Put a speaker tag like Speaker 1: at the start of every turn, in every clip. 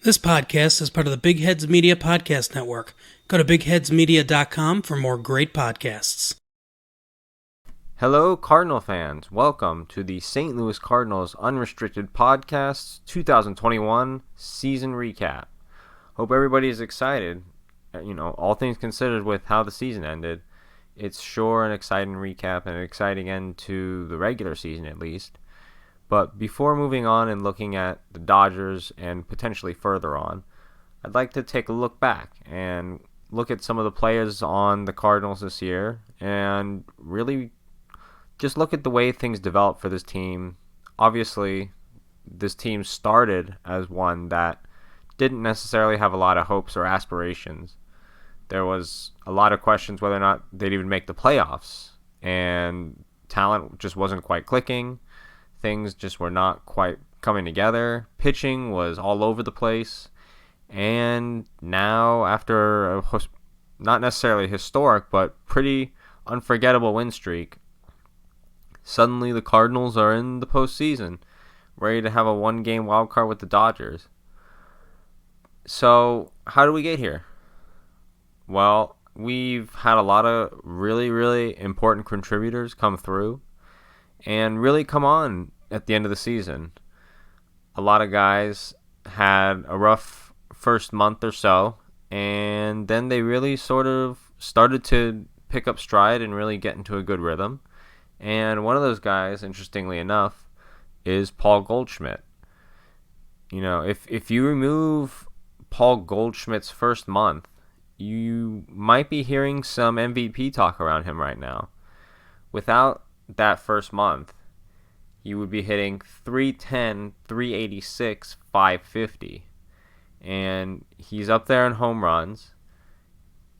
Speaker 1: This podcast is part of the Big Heads Media Podcast Network. Go to bigheadsmedia.com for more great podcasts.
Speaker 2: Hello, Cardinal fans. Welcome to the St. Louis Cardinals Unrestricted Podcast 2021 season recap. Hope everybody is excited. All things considered with how the season ended, it's sure an exciting recap and an exciting end to the regular season at least. But before moving on and looking at the Dodgers and potentially further on, I'd like to take a look back and look at some of the players on the Cardinals this year and really just look at the way things developed for this team. Obviously, this team started as one that didn't necessarily have a lot of hopes or aspirations. There was a lot of questions whether or not they'd even make the playoffs, and talent just wasn't quite clicking. Things just were not quite coming together. Pitching was all over the place. And now, after not necessarily historic, but pretty unforgettable win streak, suddenly the Cardinals are in the postseason, ready to have a one-game wild card with the Dodgers. So, how do we get here? Well, we've had a lot of really, really important contributors come through and really come on at the end of the season. A lot of guys had a rough first month or so, and then they really sort of started to pick up stride and really get into a good rhythm. And one of those guys, interestingly enough, is Paul Goldschmidt. If you remove Paul Goldschmidt's first month, you might be hearing some MVP talk around him right now. Without that first month, he would be hitting 310, 386, 550. And he's up there in home runs.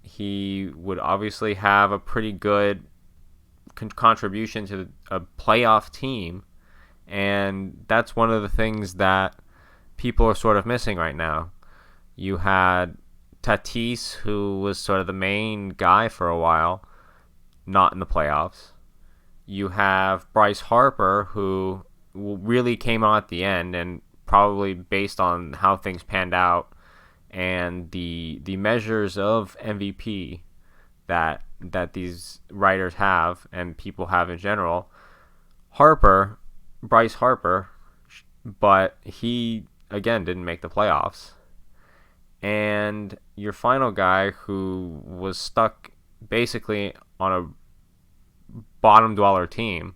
Speaker 2: He would obviously have a pretty good contribution to a playoff team. And that's one of the things that people are sort of missing right now. You had Tatis, who was sort of the main guy for a while, not in the playoffs. You have Bryce Harper, who really came on at the end, and probably based on how things panned out and the measures of MVP that these writers have and people have in general. Bryce Harper, but he, again, didn't make the playoffs. And your final guy, who was stuck basically on a bottom dweller team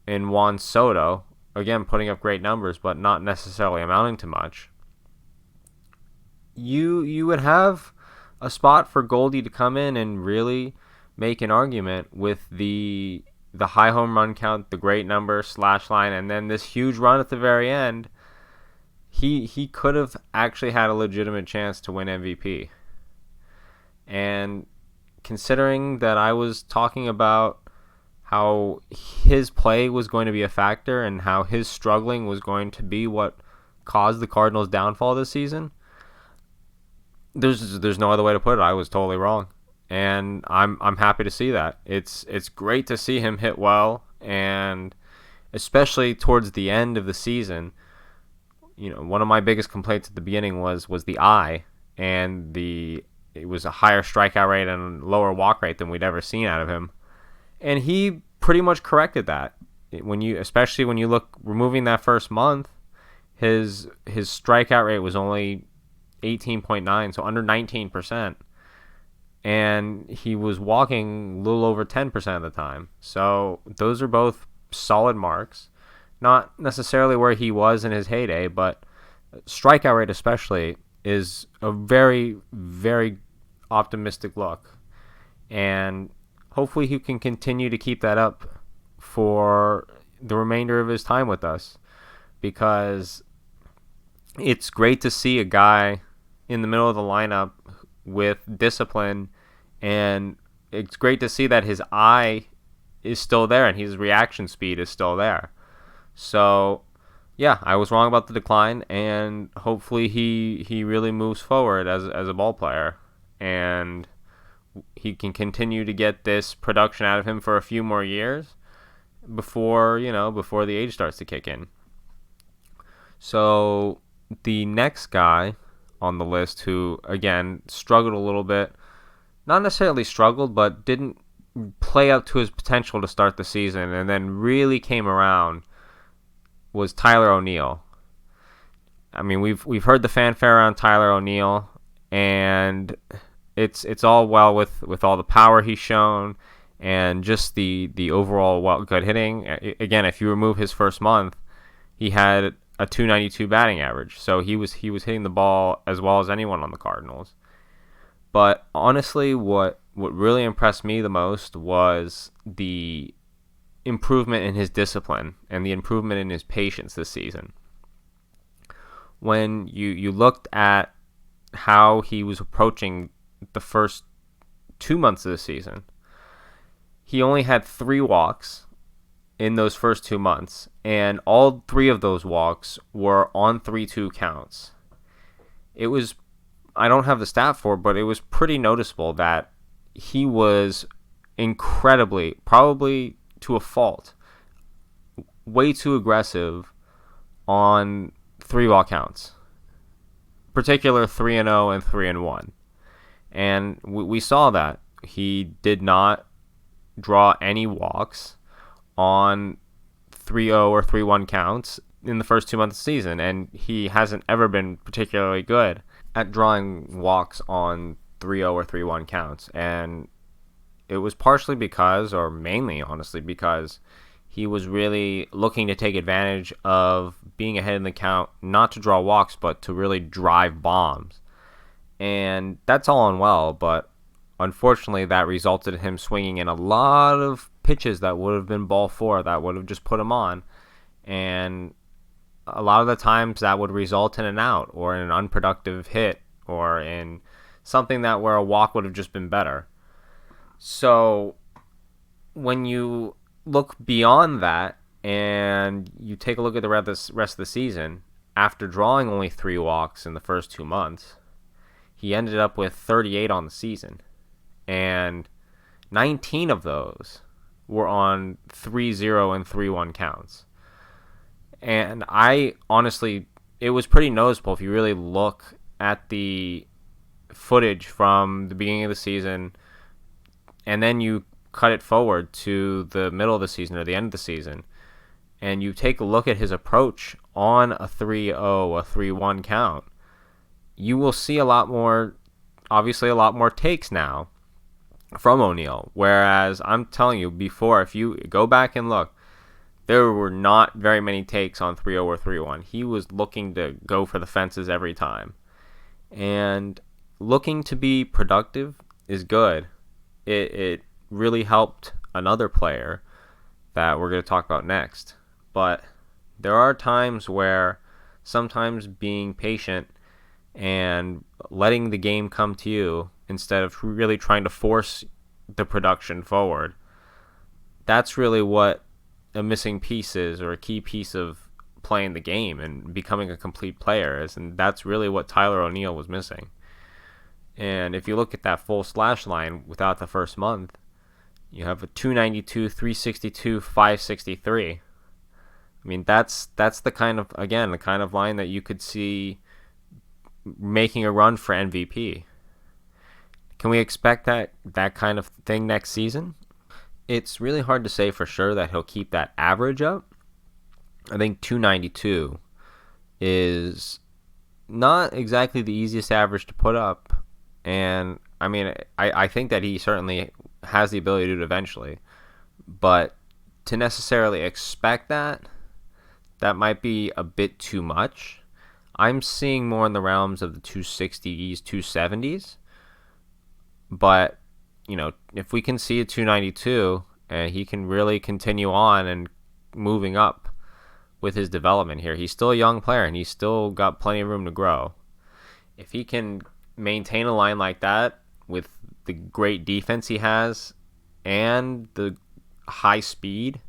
Speaker 2: in Juan Soto, again putting up great numbers but not necessarily amounting to much, you would have a spot for Goldie to come in and really make an argument with the high home run count, the great number, slash line, and then this huge run at the very end. He could have actually had a legitimate chance to win MVP. And considering that I was talking about how his play was going to be a factor and how his struggling was going to be what caused the Cardinals' downfall this season, there's no other way to put it. I was totally wrong, and I'm happy to see that. It's great to see him hit well, and especially towards the end of the season. One of my biggest complaints at the beginning was the eye, and it was a higher strikeout rate and lower walk rate than we'd ever seen out of him. And he pretty much corrected that. Especially when you look, removing that first month, his strikeout rate was only 18.9, so under 19%. And he was walking a little over 10% of the time. So those are both solid marks. Not necessarily where he was in his heyday, but strikeout rate especially is a very, very optimistic look. And hopefully he can continue to keep that up for the remainder of his time with us, because it's great to see a guy in the middle of the lineup with discipline, and it's great to see that his eye is still there and his reaction speed is still there. So, yeah, I was wrong about the decline, and hopefully he really moves forward as a ball player, and he can continue to get this production out of him for a few more years before the age starts to kick in. So the next guy on the list who, again, struggled a little bit, not necessarily struggled, but didn't play up to his potential to start the season and then really came around, was Tyler O'Neill. I mean, we've heard the fanfare around Tyler O'Neill, and it's all well with all the power he's shown and just the overall good hitting. Again, if you remove his first month, he had a 292 batting average, so he was hitting the ball as well as anyone on the Cardinals. But honestly, what really impressed me the most was the improvement in his discipline and the improvement in his patience this season. When you looked at how he was approaching the first 2 months of the season, he only had 3 walks in those first 2 months, and all 3 of those walks were on 3-2 counts. It was, I don't have the stat for it, but it was pretty noticeable that he was incredibly, probably to a fault, way too aggressive on 3-walk counts, particular 3-0 and 3-1. And we saw that he did not draw any walks on 3-0 or 3-1 counts in the first 2 months of the season, and he hasn't ever been particularly good at drawing walks on 3-0 or 3-1 counts. And it was partially because, or mainly honestly because, he was really looking to take advantage of being ahead in the count, not to draw walks, but to really drive bombs. And that's all and well, but unfortunately that resulted in him swinging in a lot of pitches that would have been ball 4, that would have just put him on. And a lot of the times that would result in an out or in an unproductive hit or in something that where a walk would have just been better. So when you look beyond that and you take a look at the rest of the season, after drawing only 3 walks in the first 2 months, he ended up with 38 on the season. And 19 of those were on 3-0 and 3-1 counts. And I honestly, it was pretty noticeable if you really look at the footage from the beginning of the season and then you cut it forward to the middle of the season or the end of the season, and you take a look at his approach on a 3-0, a 3-1 count, you will see obviously a lot more takes now from O'Neill. Whereas I'm telling you, before, if you go back and look, there were not very many takes on 3-0 or 3-1. He was looking to go for the fences every time. And looking to be productive is good. It really helped another player that we're going to talk about next. But there are times where sometimes being patient and letting the game come to you instead of really trying to force the production forward, that's really what a missing piece is, or a key piece of playing the game and becoming a complete player is. And that's really what Tyler O'Neill was missing. And if you look at that full slash line without the first month, you have a 292, 362, 563. I mean, that's the kind of line that you could see making a run for MVP. Can we expect that kind of thing next season? It's really hard to say for sure that he'll keep that average up. I think 292 is not exactly the easiest average to put up. And, I mean, I think that he certainly has the ability to do it eventually. But to necessarily expect that might be a bit too much. I'm seeing more in the realms of the 260s, 270s. But, if we can see a 292 and he can really continue on and moving up with his development here, he's still a young player and he's still got plenty of room to grow. If he can maintain a line like that with the great defense he has and the high speed,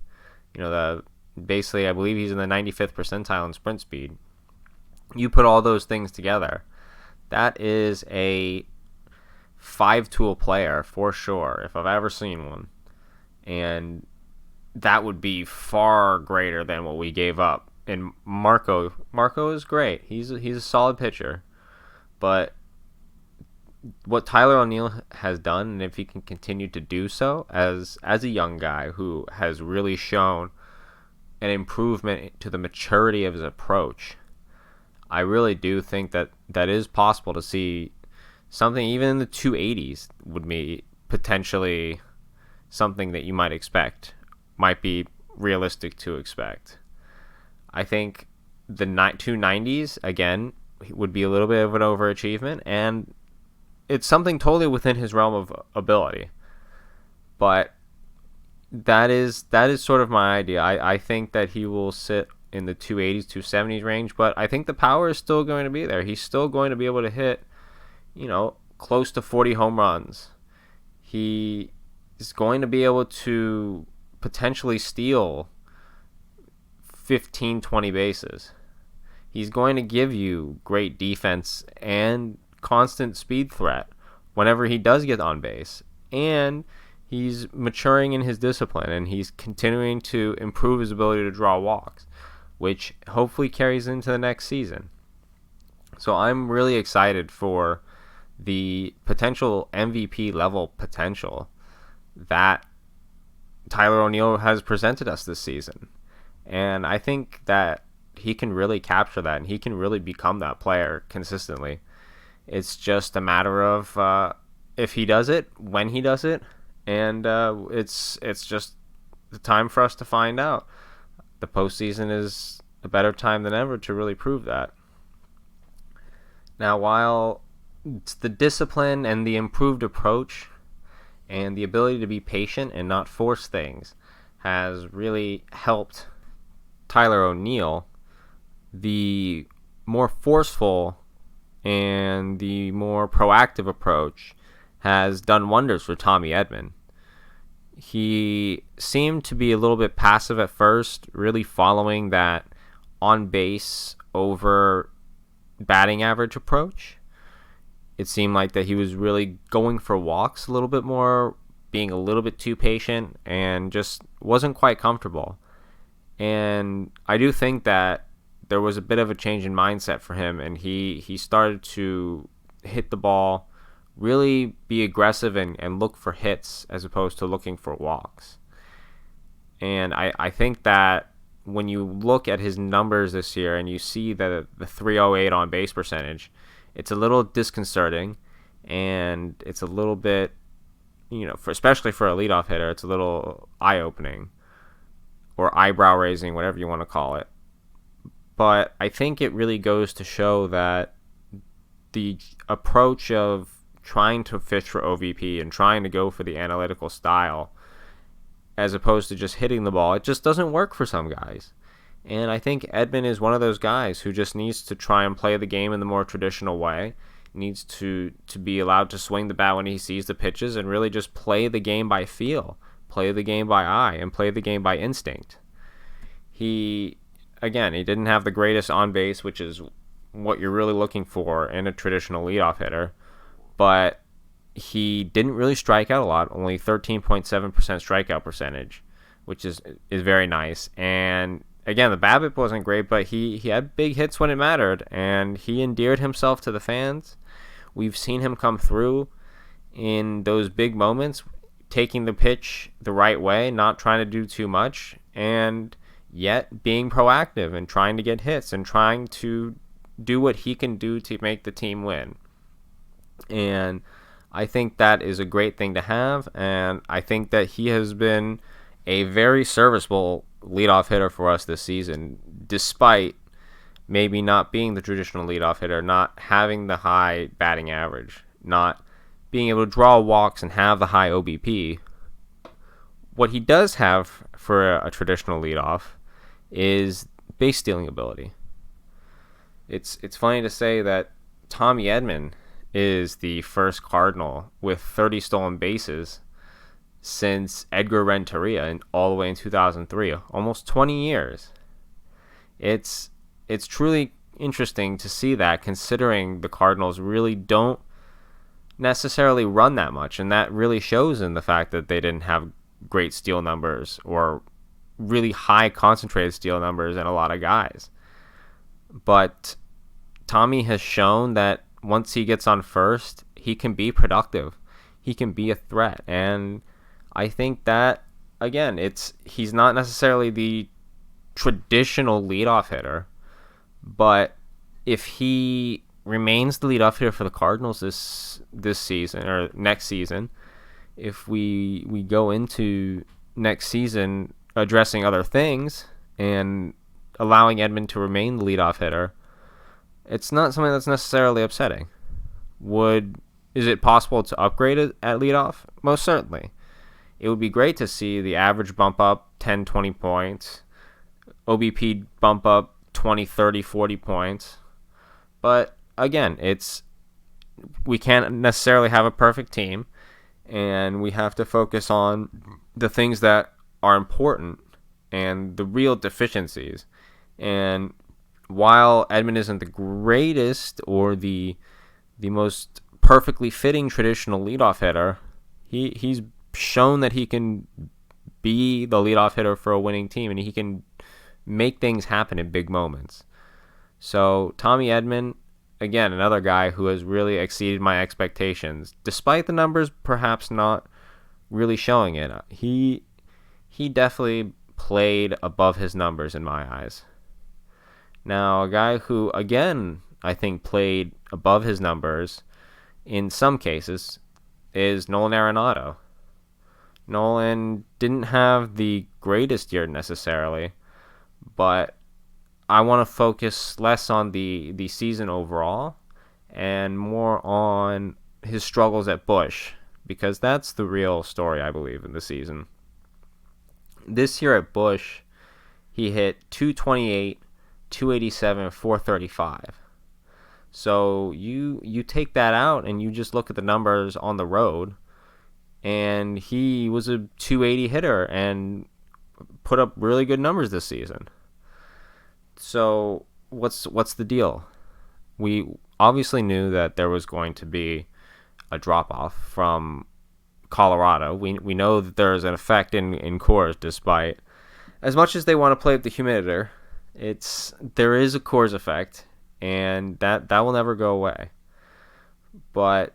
Speaker 2: basically I believe he's in the 95th percentile in sprint speed. You put all those things together, that is a 5-tool player for sure, if I've ever seen one. And that would be far greater than what we gave up and Marco is great. He's a solid pitcher, but what Tyler O'Neill has done, and if he can continue to do so as a young guy who has really shown an improvement to the maturity of his approach, I really do think that is possible to see something even in the 280s would be potentially something that you might be realistic to expect. I think the 290s, again, would be a little bit of an overachievement, and it's something totally within his realm of ability. But that is sort of my idea. I think that he will sit in the 280s, 270s range, but I think the power is still going to be there. He's still going to be able to hit, close to 40 home runs. He is going to be able to potentially steal 15, 20 bases. He's going to give you great defense and constant speed threat whenever he does get on base. And he's maturing in his discipline, and he's continuing to improve his ability to draw walks, which hopefully carries into the next season. So I'm really excited for the potential MVP level potential that Tyler O'Neill has presented us this season. And I think that he can really capture that, and he can really become that player consistently. It's just a matter of if he does it, when he does it, and it's just the time for us to find out. The postseason is a better time than ever to really prove that. Now, while the discipline and the improved approach and the ability to be patient and not force things has really helped Tyler O'Neill, the more forceful and the more proactive approach has done wonders for Tommy Edman. He seemed to be a little bit passive at first, really following that on base over batting average approach. It seemed like that he was really going for walks a little bit more, being a little bit too patient, and just wasn't quite comfortable. And I do think that there was a bit of a change in mindset for him, and he started to hit the ball, really be aggressive and look for hits as opposed to looking for walks. And I think that when you look at his numbers this year and you see that the 308 on base percentage, it's a little disconcerting, and it's a little bit, especially for a leadoff hitter, it's a little eye-opening or eyebrow-raising, whatever you want to call it. But I think it really goes to show that the approach of trying to fish for OVP and trying to go for the analytical style as opposed to just hitting the ball, it just doesn't work for some guys. And I think Edman is one of those guys who just needs to try and play the game in the more traditional way, needs to be allowed to swing the bat when he sees the pitches and really just play the game by feel, play the game by eye, and play the game by instinct. He didn't have the greatest on base, which is what you're really looking for in a traditional leadoff hitter, but he didn't really strike out a lot, only 13.7% strikeout percentage, which is very nice. And again, the BABIP wasn't great, but he had big hits when it mattered, and he endeared himself to the fans. We've seen him come through in those big moments, taking the pitch the right way, not trying to do too much, and yet being proactive and trying to get hits and trying to do what he can do to make the team win. And I think that is a great thing to have, and I think that he has been a very serviceable leadoff hitter for us this season, despite maybe not being the traditional leadoff hitter, not having the high batting average, not being able to draw walks and have the high OBP. What he does have for a traditional leadoff is base stealing ability. It's funny to say that Tommy Edman is the first Cardinal with 30 stolen bases since Edgar Renteria all the way in 2003, almost 20 years. It's truly interesting to see that, considering the Cardinals really don't necessarily run that much, and that really shows in the fact that they didn't have great steal numbers or really high concentrated steal numbers than a lot of guys. But Tommy has shown that once he gets on first, he can be productive. He can be a threat. And I think that, again, he's not necessarily the traditional leadoff hitter, but if he remains the leadoff hitter for the Cardinals this season or next season, if we go into next season addressing other things and allowing Edman to remain the leadoff hitter, it's not something that's necessarily upsetting. Is it possible to upgrade it at leadoff? Most certainly. It would be great to see the average bump up 10, 20 points, OBP bump up 20, 30, 40 points. But again, we can't necessarily have a perfect team, and we have to focus on the things that are important and the real deficiencies. And while Edman isn't the greatest or the most perfectly fitting traditional leadoff hitter, he's shown that he can be the leadoff hitter for a winning team, and he can make things happen in big moments. So Tommy Edman, again, another guy who has really exceeded my expectations, despite the numbers perhaps not really showing it. He definitely played above his numbers in my eyes. Now, a guy who, again, I think played above his numbers in some cases is Nolan Arenado. Nolan didn't have the greatest year necessarily, but I want to focus less on the season overall and more on his struggles at Busch, because that's the real story, I believe, in the season. This year at Busch, he hit 228, 287, 435. So you take that out and you just look at the numbers on the road, and he was a 280 hitter and put up really good numbers this season. So what's the deal? We obviously knew that there was going to be a drop-off from Colorado. We know that there is an effect in Coors, despite as much as they want to play with the humiditor. There is a Coors effect, and that will never go away. But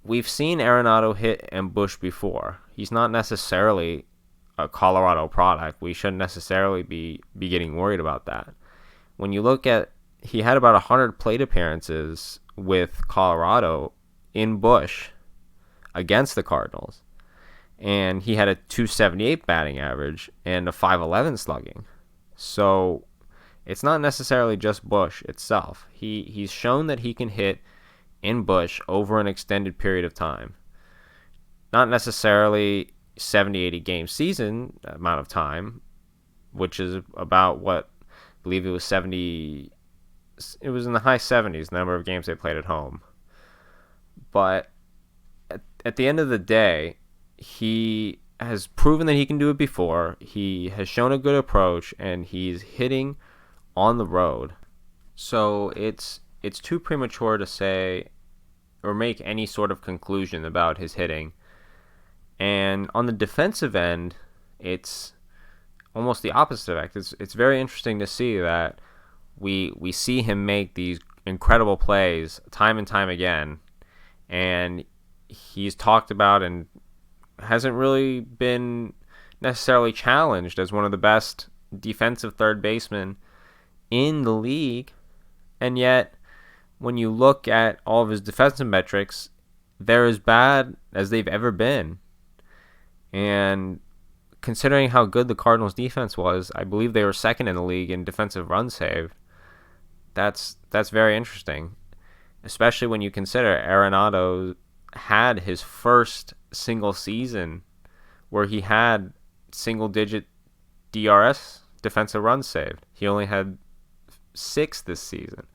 Speaker 2: we've seen Arenado hit and Busch before. He's not necessarily a Colorado product. We shouldn't necessarily be getting worried about that. When you look at, he had about 100 plate appearances with Colorado in Busch against the Cardinals, and he had a 278 batting average and a 511 slugging. So it's not necessarily just Busch itself. He's shown that he can hit in Busch over an extended period of time. Not necessarily 70, 80 game season amount of time, which is about what I believe it was 70. It was in the high 70s, the number of games they played at home. But at the end of the day, he has proven that he can do it before. He has shown a good approach, and he's hitting on the road. So it's too premature to say or make any sort of conclusion about his hitting. And on the defensive end, it's almost the opposite effect. It's very interesting to see that we see him make these incredible plays time and time again, and he's talked about and hasn't really been necessarily challenged as one of the best defensive third basemen in the league. And yet, when you look at all of his defensive metrics, they're as bad as they've ever been. And considering how good the Cardinals defense was, I believe they were second in the league in defensive runs saved. That's very interesting, especially when you consider Arenado had his first single season where he had single-digit DRS, defensive runs saved. He only had 6 this season,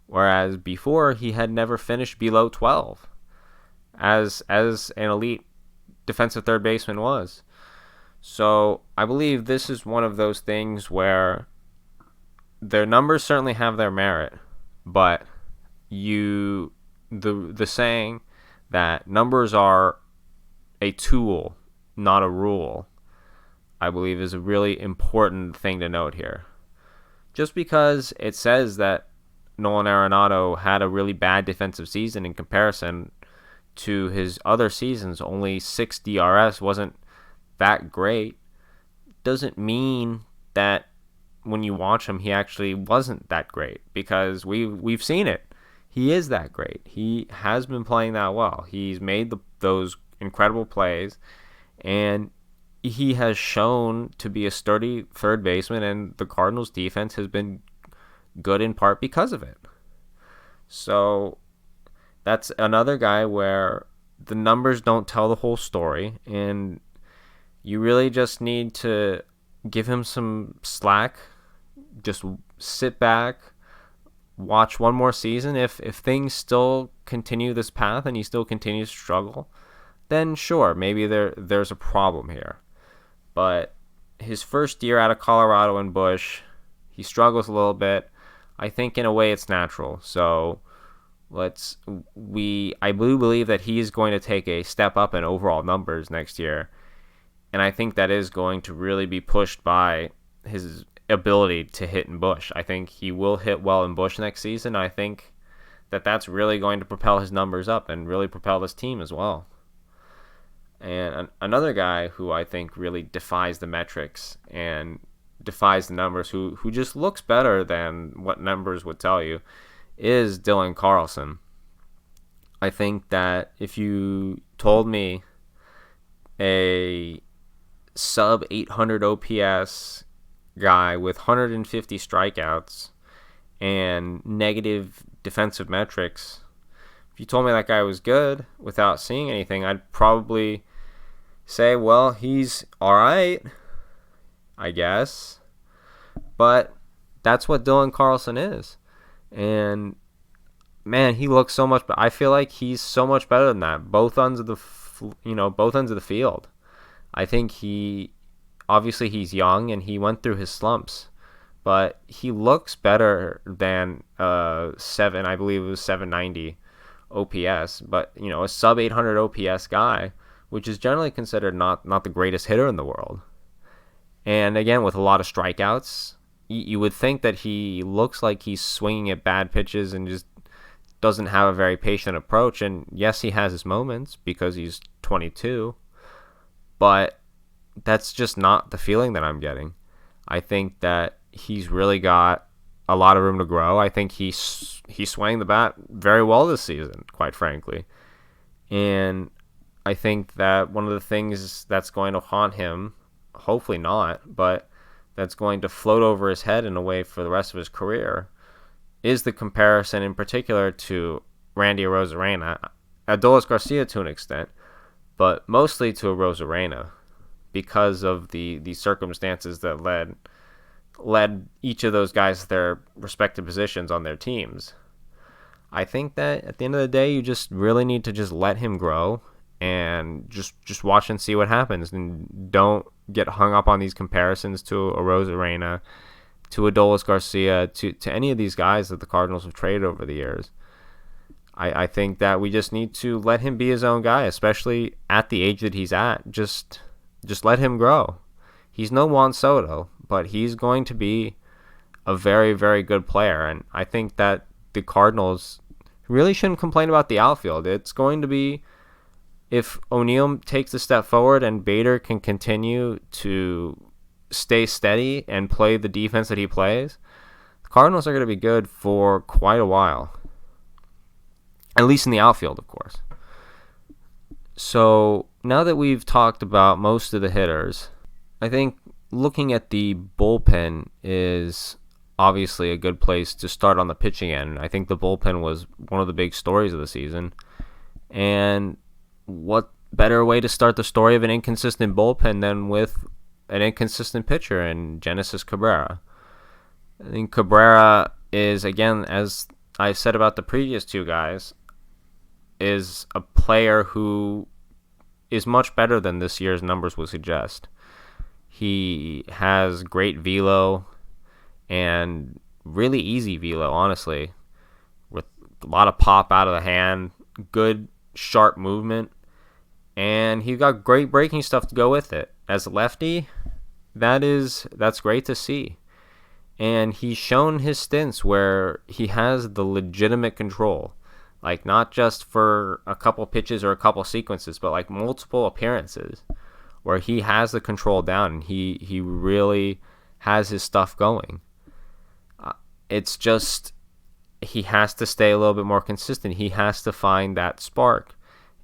Speaker 2: whereas before he had never finished below 12 as an elite defensive third baseman was. So I believe this is one of those things where their numbers certainly have their merit, but the saying that numbers are a tool, not a rule, I believe, is a really important thing to note here. Just because it says that Nolan Arenado had a really bad defensive season in comparison to his other seasons, only 6 DRS wasn't that great, doesn't mean that when you watch him, he actually wasn't that great, because we've seen it. He is that great. He has been playing that well. He's made those incredible plays, and he has shown to be a sturdy third baseman, and the Cardinals defense has been good in part because of it. So that's another guy where the numbers don't tell the whole story, and you really just need to give him some slack. Just sit back, watch one more season. If things still continue this path and he still continues to struggle, then sure, maybe there's a problem here. But his first year out of Colorado and Busch, he struggles a little bit. I think in a way it's natural. So I do believe that he is going to take a step up in overall numbers next year. And I think that is going to really be pushed by his ability to hit in Busch. I think he will hit well in Busch next season. I think that that's really going to propel his numbers up and really propel this team as well. And another guy who I think really defies the metrics and defies the numbers, who just looks better than what numbers would tell you, is Dylan Carlson. I think that if you told me a sub 800 OPS guy with 150 strikeouts and negative defensive metrics, if you told me that guy was good without seeing anything, I'd probably say, well, he's all right, I guess. But that's what Dylan Carlson is. And man, he looks so much, but I feel like he's so much better than that. Both ends of the field. I think obviously he's young and he went through his slumps, but he looks better than 790 OPS, but a sub 800 OPS guy, which is generally considered not the greatest hitter in the world. And again, with a lot of strikeouts, you would think that he looks like he's swinging at bad pitches and just doesn't have a very patient approach. And yes, he has his moments because he's 22, but that's just not the feeling that I'm getting. I think that he's really got a lot of room to grow. I think he swung the bat very well this season, quite frankly. And I think that one of the things that's going to haunt him, hopefully not, but that's going to float over his head in a way for the rest of his career, is the comparison in particular to Randy Arozarena, Adolis Garcia to an extent, but mostly to Arozarena, because of the circumstances that led each of those guys to their respective positions on their teams. I think that at the end of the day, you just really need to just let him grow and just watch and see what happens, and don't get hung up on these comparisons to Arozarena, to Adolis Garcia, to any of these guys that the Cardinals have traded over the years. I think that we just need to let him be his own guy, especially at the age that he's at. Just let him grow. He's no Juan Soto, but he's going to be a very, very good player. And I think that the Cardinals really shouldn't complain about the outfield. It's going to be, if O'Neill takes a step forward and Bader can continue to stay steady and play the defense that he plays, the Cardinals are going to be good for quite a while. At least in the outfield, of course. So now that we've talked about most of the hitters, I think looking at the bullpen is obviously a good place to start on the pitching end. I think the bullpen was one of the big stories of the season. And what better way to start the story of an inconsistent bullpen than with an inconsistent pitcher in Genesis Cabrera? I think Cabrera is, again, as I said about the previous two guys, is a player who is much better than this year's numbers would suggest. He has great velo and really easy velo, honestly, with a lot of pop out of the hand, good sharp movement, and he's got great breaking stuff to go with it. As a lefty, that's great to see. And he's shown his stints where he has the legitimate control, like not just for a couple pitches or a couple sequences, but like multiple appearances where he has the control down and he really has his stuff going. It's just he has to stay a little bit more consistent. He has to find that spark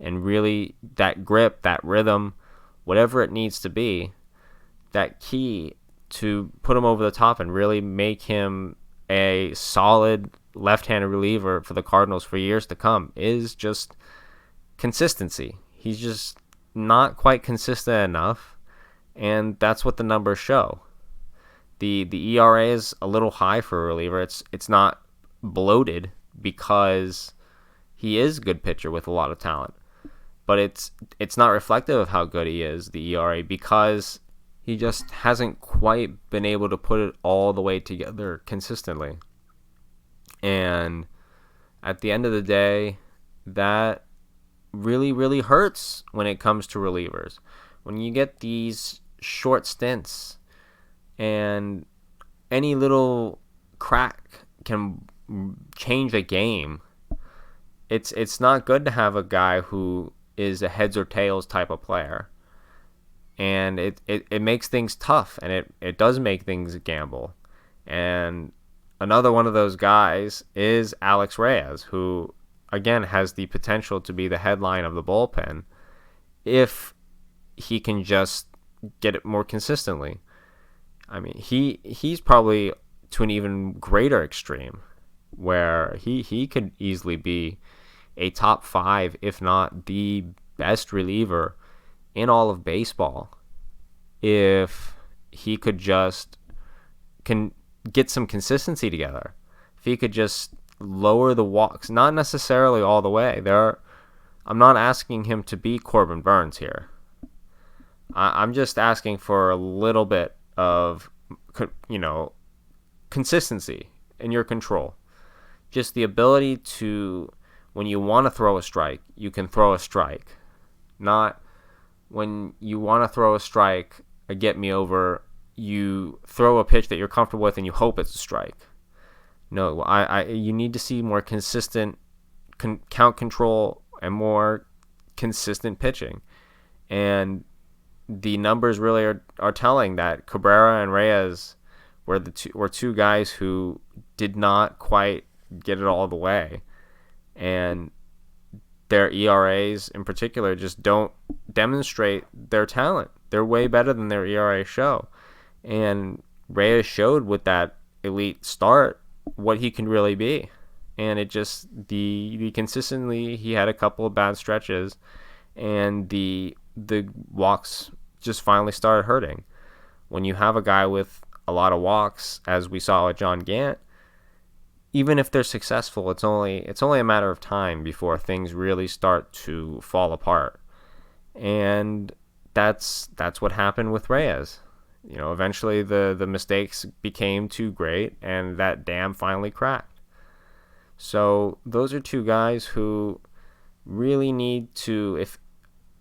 Speaker 2: and really that grip, that rhythm, whatever it needs to be, that key to put him over the top and really make him a solid left-handed reliever for the Cardinals for years to come is just consistency. He's just not quite consistent enough, and that's what the numbers show. The ERA is a little high for a reliever. It's not bloated because he is a good pitcher with a lot of talent, but it's not reflective of how good he is, the ERA, because he just hasn't quite been able to put it all the way together consistently. And at the end of the day, that really, really hurts when it comes to relievers. When you get these short stints and any little crack can change a game, it's not good to have a guy who is a heads or tails type of player. And it makes things tough, and it does make things a gamble. And another one of those guys is Alex Reyes, who, again, has the potential to be the headline of the bullpen if he can just get it more consistently. I mean, he's probably to an even greater extreme, where he could easily be a top 5, if not the best reliever in all of baseball, if he could just get some consistency together. If he could just lower the walks, not necessarily all the way. I'm not asking him to be Corbin Burns here. I'm just asking for a little bit of, consistency in your control. Just the ability to, when you want to throw a strike, you can throw a strike. Not when you want to throw a strike, a get me over, you throw a pitch that you're comfortable with and you hope it's a strike. No, you need to see more consistent count control and more consistent pitching. And the numbers really are telling that Cabrera and Reyes were two guys who did not quite get it all the way. And their ERAs in particular just don't demonstrate their talent. They're way better than their ERA show. And Reyes showed with that elite start what he can really be. And it just, the consistently, he had a couple of bad stretches, and the walks just finally started hurting. When you have a guy with a lot of walks, as we saw with John Gant, even if they're successful, it's only a matter of time before things really start to fall apart. And that's what happened with Reyes. Eventually the mistakes became too great, and that dam finally cracked. So those are two guys who really need to,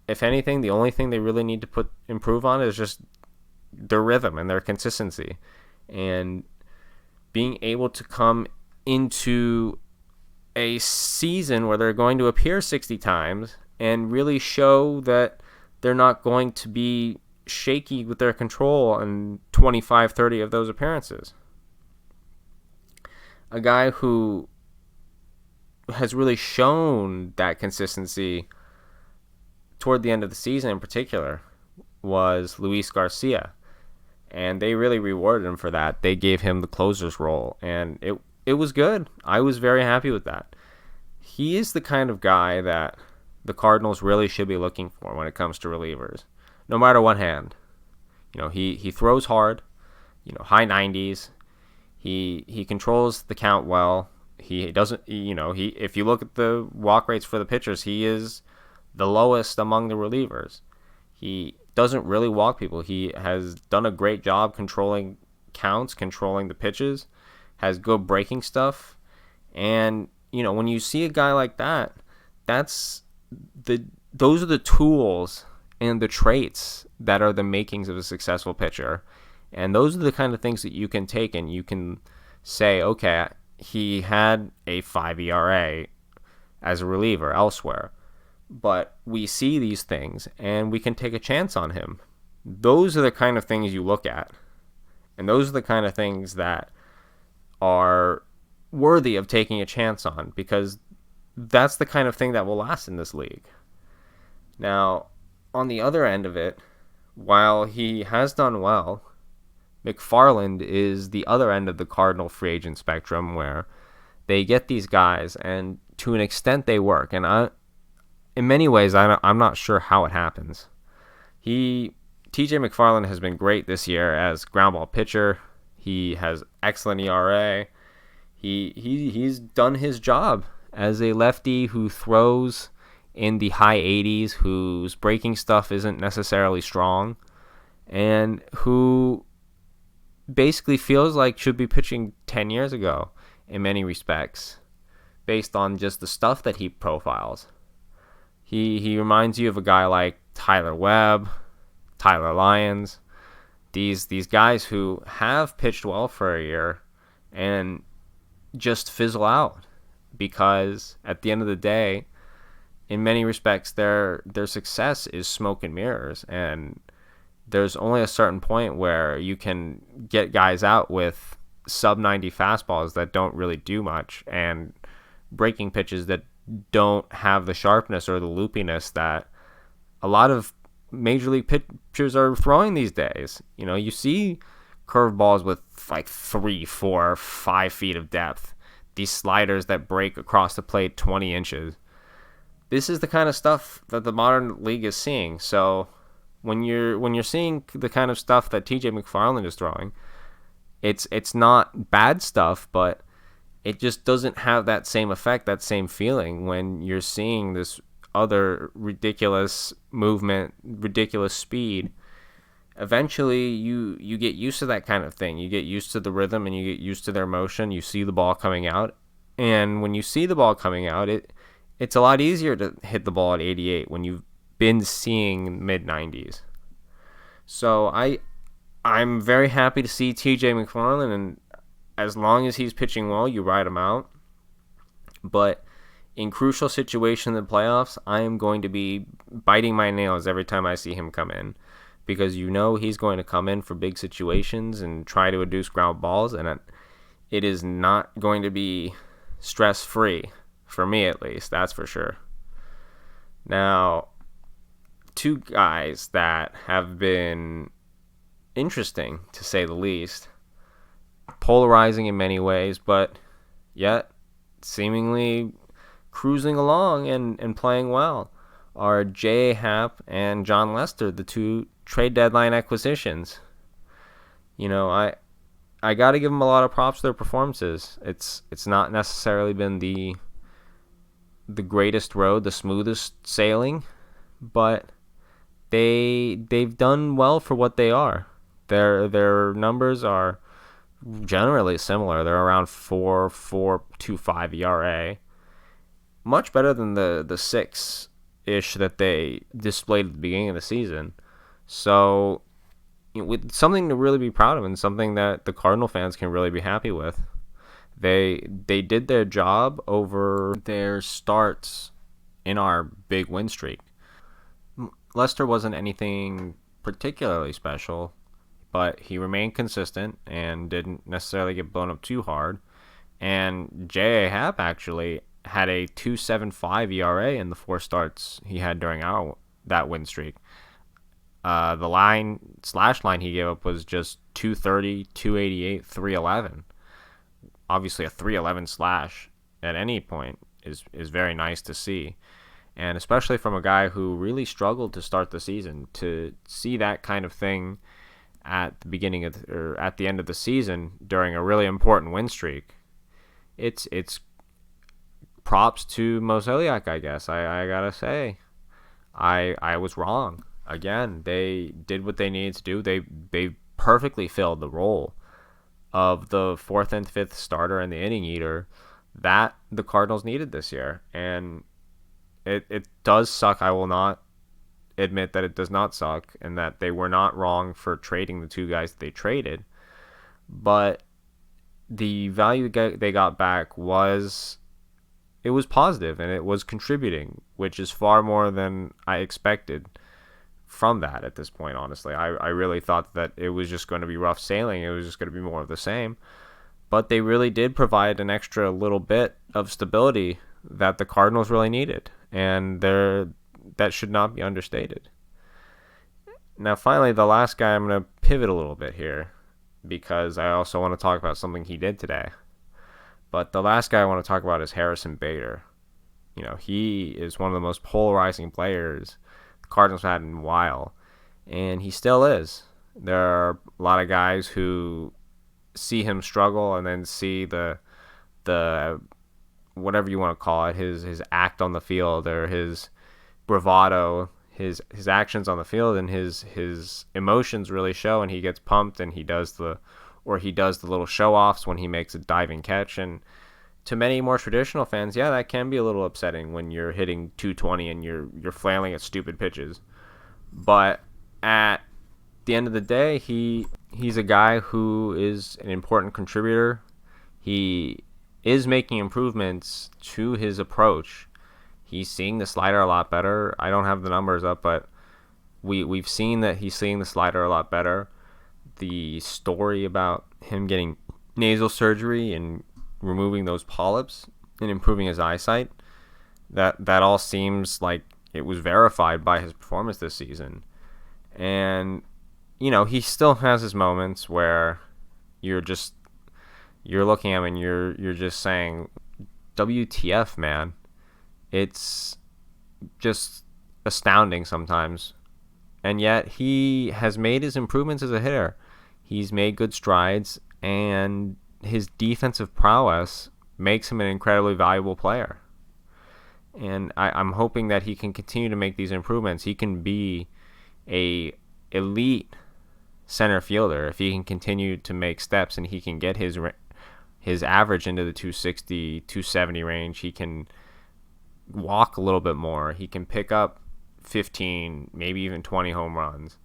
Speaker 2: if anything, the only thing they really need to improve on is just their rhythm and their consistency, and being able to come into a season where they're going to appear 60 times and really show that they're not going to be shaky with their control in 25, 30 of those appearances. A guy who has really shown that consistency toward the end of the season in particular was Luis Garcia. And they really rewarded him for that. They gave him the closer's role, and it was good. I was very happy with that. He is the kind of guy that the Cardinals really should be looking for when it comes to relievers, no matter what hand. He throws hard, high 90s. He controls the count well. He doesn't, if you look at the walk rates for the pitchers, he is the lowest among the relievers. He doesn't really walk people. He has done a great job controlling counts, controlling the pitches, has good breaking stuff. And, when you see a guy like that, those are the tools and the traits that are the makings of a successful pitcher. And those are the kind of things that you can take and you can say, okay, he had a 5 ERA as a reliever elsewhere, but we see these things and we can take a chance on him. Those are the kind of things you look at. And those are the kind of things that are worthy of taking a chance on, because that's the kind of thing that will last in this league. Now, on the other end of it, while he has done well, McFarland is the other end of the Cardinal free agent spectrum, where they get these guys and to an extent they work. And in many ways, I'm not sure how it happens. TJ McFarland has been great this year as ground ball pitcher. He has excellent ERA. He's done his job as a lefty who throws in the high 80s, whose breaking stuff isn't necessarily strong, and who basically feels like should be pitching 10 years ago in many respects, based on just the stuff that he profiles. He reminds you of a guy like Tyler Webb, Tyler Lyons, these guys who have pitched well for a year and just fizzle out, because at the end of the day, in many respects, their success is smoke and mirrors, and there's only a certain point where you can get guys out with sub 90 fastballs that don't really do much and breaking pitches that don't have the sharpness or the loopiness that a lot of major league pitchers are throwing these days. You know, you see curveballs with like 3, 4, 5 feet of depth, these sliders that break across the plate 20 inches. This is the kind of stuff that the modern league is seeing. So when you're seeing the kind of stuff that TJ McFarland is throwing, it's not bad stuff, but it just doesn't have that same effect, that same feeling when you're seeing this other ridiculous movement, ridiculous speed. Eventually you get used to that kind of thing. You get used to the rhythm and you get used to their motion. You see the ball coming out, and when you see the ball coming out, it's a lot easier to hit the ball at 88 when you've been seeing mid-90s. So I'm very happy to see TJ McFarland, and as long as he's pitching well, you ride him out. But in crucial situations in the playoffs, I am going to be biting my nails every time I see him come in, because you know he's going to come in for big situations and try to induce ground balls, and it is not going to be stress-free, for me at least, that's for sure. Now, two guys that have been interesting, to say the least, polarizing in many ways, but yet seemingly cruising along and playing well, are J.A. Happ and John Lester, the two trade deadline acquisitions. You know, I got to give them a lot of props for their performances. It's not necessarily been the greatest road, the smoothest sailing, but they've done well for what they are. Their numbers are generally similar. They're around 4.25 ERA. Much better than the 6-ish that they displayed at the beginning of the season. So, you know, with something to really be proud of and something that the Cardinal fans can really be happy with. They did their job over their starts in our big win streak. Lester wasn't anything particularly special, but he remained consistent and didn't necessarily get blown up too hard. And J.A. Happ actually had a 2.75 ERA in the 4 starts he had during that win streak. The slash line he gave up was just 230, 288, 311. Obviously, a 311 slash at any point is very nice to see. And especially from a guy who really struggled to start the season, to see that kind of thing at the beginning of or at the end of the season during a really important win streak, it's props to Mozeliak, I guess. I gotta say, I was wrong again. They did what they needed to do. They perfectly filled the role of the 4th and 5th starter and the inning eater that the Cardinals needed this year. And it does suck. I will not admit that it does not suck and that they were not wrong for trading the two guys that they traded. But the value they got back was positive and it was contributing, which is far more than I expected from that at this point, honestly. I really thought that it was just going to be rough sailing. It was just going to be more of the same. But they really did provide an extra little bit of stability that the Cardinals really needed. And that should not be understated. Now, finally, the last guy, I'm going to pivot a little bit here because I also want to talk about something he did today. But the last guy I want to talk about is Harrison Bader. He is one of the most polarizing players the Cardinals had in a while, and he still is. There are a lot of guys who see him struggle and then see the whatever you want to call it, his act on the field or his bravado, his actions on the field, and his emotions really show, and he gets pumped and he does the little show-offs when he makes a diving catch. And to many more traditional fans, yeah, that can be a little upsetting when you're hitting 220 and you're flailing at stupid pitches. But at the end of the day, he's a guy who is an important contributor. He is making improvements to his approach. He's seeing the slider a lot better. I don't have the numbers up, but we've seen that he's seeing the slider a lot better. The story about him getting nasal surgery and removing those polyps and improving his eyesight, that all seems like it was verified by his performance this season. And he still has his moments where you're looking at him and you're just saying, WTF, man. It's just astounding sometimes. And yet he has made his improvements as a hitter. He's made good strides, and his defensive prowess makes him an incredibly valuable player. And I'm hoping that he can continue to make these improvements. He can be a elite center fielder if he can continue to make steps and he can get his average into the 260, 270 range. He can walk a little bit more. He can pick up 15, maybe even 20 home runs.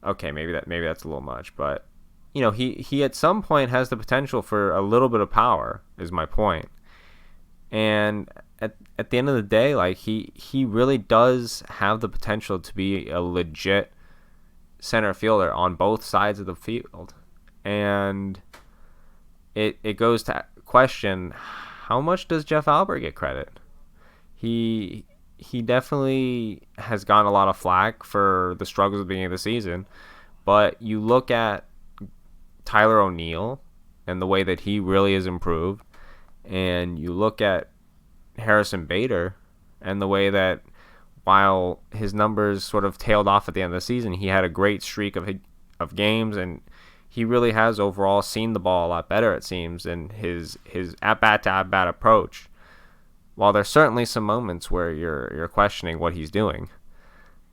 Speaker 2: Okay, maybe that's a little much, but he at some point has the potential for a little bit of power, is my point. And at the end of the day, like he really does have the potential to be a legit center fielder on both sides of the field. And it goes to question, how much does Jeff Albert get credit? He definitely has gotten a lot of flack for the struggles at the beginning of the season, but you look at Tyler O'Neill and the way that he really has improved, and you look at Harrison Bader and the way that while his numbers sort of tailed off at the end of the season, he had a great streak of games, and he really has overall seen the ball a lot better, it seems, and his at-bat to at-bat approach. While there's certainly some moments where you're questioning what he's doing,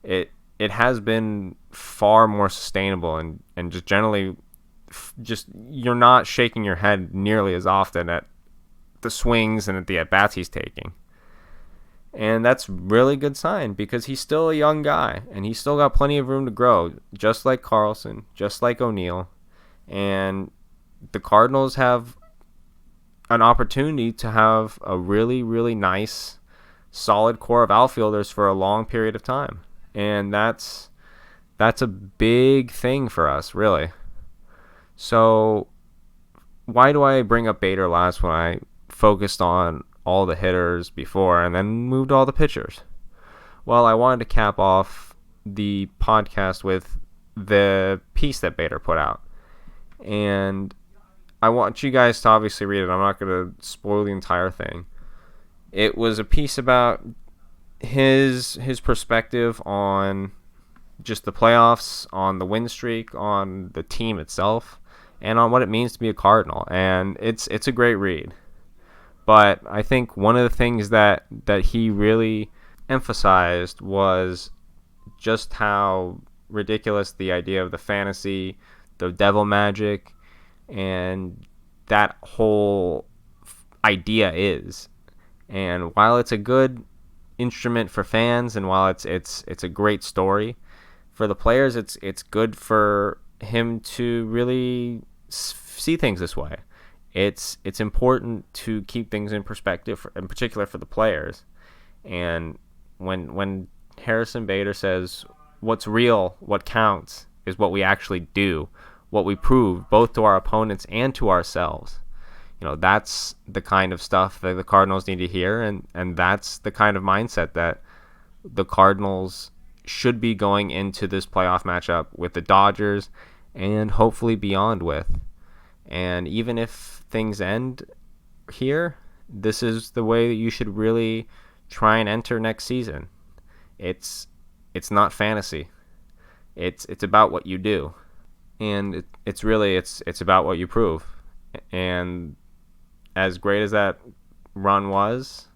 Speaker 2: it has been far more sustainable and just generally just you're not shaking your head nearly as often at the swings and at the at-bats he's taking. And that's really good sign because he's still a young guy and he's still got plenty of room to grow, just like Carlson, just like O'Neill. And the Cardinals have an opportunity to have a really, really nice, solid core of outfielders for a long period of time. And that's a big thing for us, really. So why do I bring up Bader last when I focused on all the hitters before and then moved to all the pitchers? Well, I wanted to cap off the podcast with the piece that Bader put out. And I want you guys to obviously read it. I'm not going to spoil the entire thing. It was a piece about his perspective on just the playoffs, on the win streak, on the team itself, and on what it means to be a Cardinal. And it's a great read. But I think one of the things that he really emphasized was just how ridiculous the idea of the fantasy, the devil magic, and that whole idea is. And while it's a good instrument for fans, and while it's a great story for the players, it's good for him to really see things this way. It's important to keep things in perspective, in particular for the players. And when Harrison Bader says, what's real, what counts, is what we actually do, what we prove, both to our opponents and to ourselves. That's the kind of stuff that the Cardinals need to hear, and that's the kind of mindset that the Cardinals should be going into this playoff matchup with the Dodgers and hopefully beyond with. And even if things end here, this is the way that you should really try and enter next season. It's not fantasy. It's about what you do, and it's about what you prove. And as great as that run was,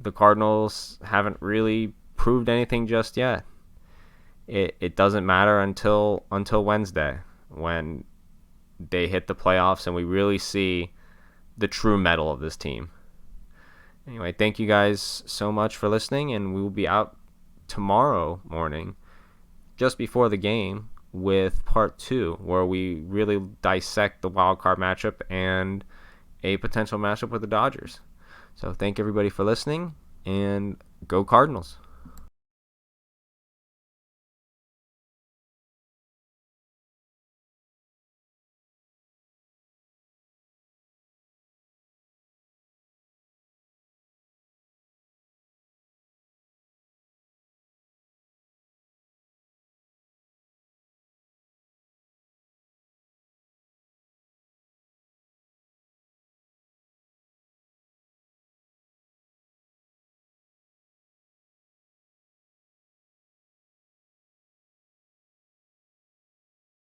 Speaker 2: the Cardinals haven't really proved anything just yet. It doesn't matter until Wednesday, when they hit the playoffs and we really see the true mettle of this team. Anyway, thank you guys so much for listening, and we will be out tomorrow morning, just before the game, with part 2, where we really dissect the wild card matchup and a potential matchup with the Dodgers. So thank everybody for listening, and go Cardinals.